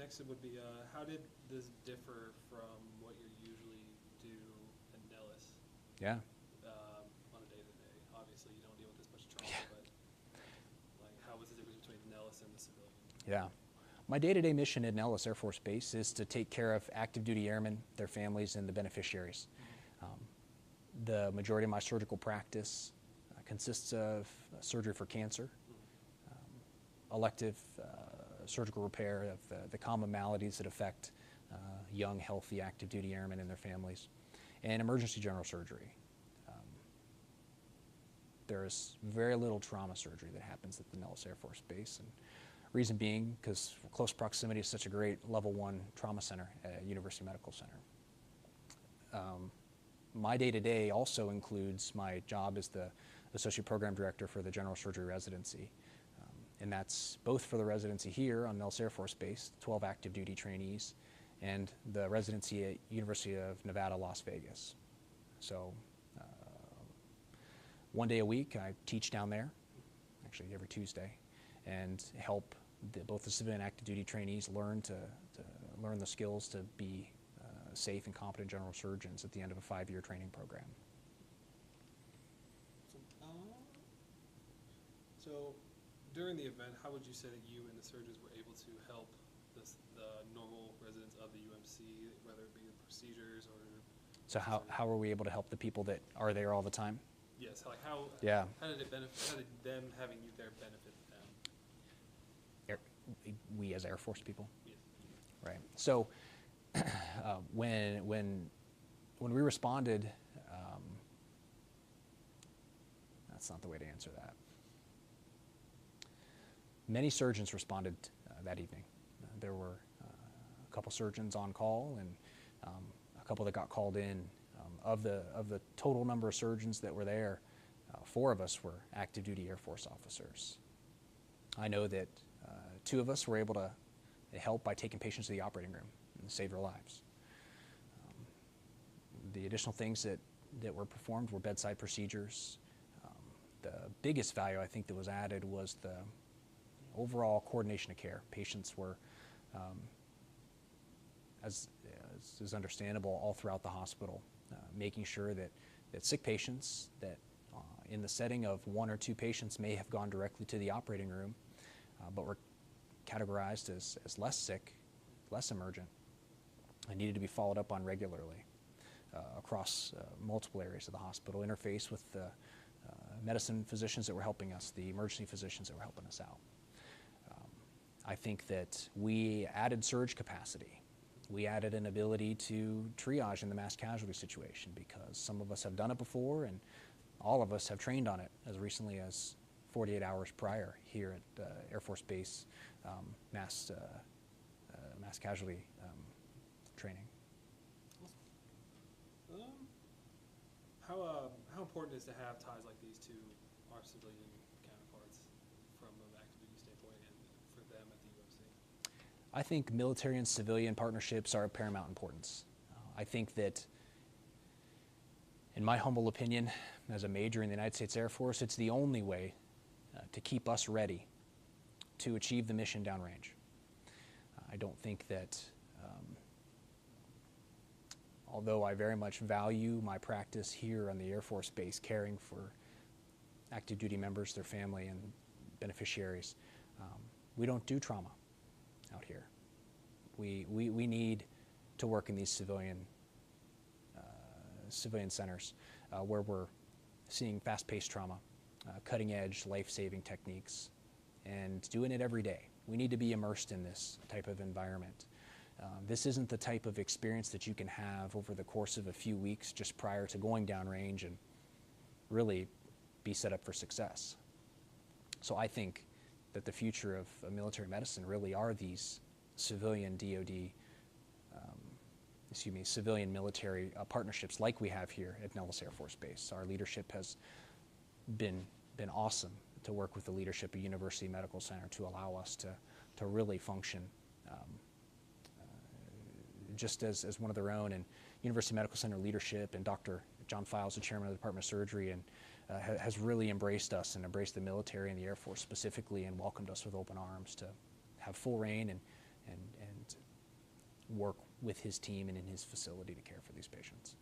next would be, how did this differ from what you usually do in Nellis? Yeah. On a day-to-day? Obviously, you don't deal with this much trauma, but like, how was the difference between Nellis and the civilian? Yeah. My day-to-day mission at Nellis Air Force Base is to take care of active duty airmen, their families, and the beneficiaries. The majority of my surgical practice consists of surgery for cancer, elective surgical repair of the common maladies that affect young, healthy, active duty airmen and their families, and emergency general surgery. There is very little trauma surgery that happens at the Nellis Air Force Base, and reason being because close proximity is such a great level 1 trauma center at University Medical Center. My day-to-day also includes my job as the Associate Program Director for the General Surgery Residency. And that's both for the residency here on Nellis Air Force Base, 12 active duty trainees, and the residency at University of Nevada, Las Vegas. So one day a week I teach down there, actually every Tuesday, and help both the civilian active duty trainees learn learn the skills to be safe and competent general surgeons at the end of a 5-year training program. So during the event, how would you say that you and the surgeons were able to help the normal residents of the UMC, whether it be the procedures or... So how are we able to help the people that are there all the time? Yes, like how did it benefit, how did them having you there benefit them? We as Air Force people? Yes. Right. So when we responded, that's not the way to answer that. Many surgeons responded that evening. There were a couple surgeons on call and a couple that got called in. Of the total number of surgeons that were there, 4 of us were active duty Air Force officers. I know that 2 of us were able to help by taking patients to the operating room and save their lives. The additional things that were performed were bedside procedures. The biggest value I think that was added was the overall coordination of care. Patients were, as is understandable, all throughout the hospital, making sure that sick patients that in the setting of 1 or 2 patients may have gone directly to the operating room, but were categorized as less sick, less emergent, and needed to be followed up on regularly across multiple areas of the hospital, interface with the medicine physicians that were helping us, the emergency physicians that were helping us out. I think that we added surge capacity. We added an ability to triage in the mass casualty situation because some of us have done it before and all of us have trained on it as recently as 48 hours prior here at Air Force Base mass casualty training. How important is to have ties like these to our civilian counterparts from an active duty standpoint and for them at the UMC? I think military and civilian partnerships are of paramount importance. I think that, in my humble opinion, as a major in the United States Air Force, it's the only way to keep us ready to achieve the mission downrange. I don't think that, although I very much value my practice here on the Air Force Base, caring for active duty members, their family, and beneficiaries, we don't do trauma out here. We need to work in these civilian centers where we're seeing fast-paced trauma, cutting-edge, life-saving techniques, and doing it every day. We need to be immersed in this type of environment. This isn't the type of experience that you can have over the course of a few weeks just prior to going downrange and really be set up for success. So I think that the future of military medicine really are these civilian DoD, civilian military partnerships like we have here at Nellis Air Force Base. Our leadership has been awesome to work with the leadership of University Medical Center to allow us to really function just as one of their own, and University Medical Center leadership and Dr. John Files, the chairman of the Department of Surgery, and has really embraced us and embraced the military and the Air Force specifically and welcomed us with open arms to have full reign and work with his team and in his facility to care for these patients.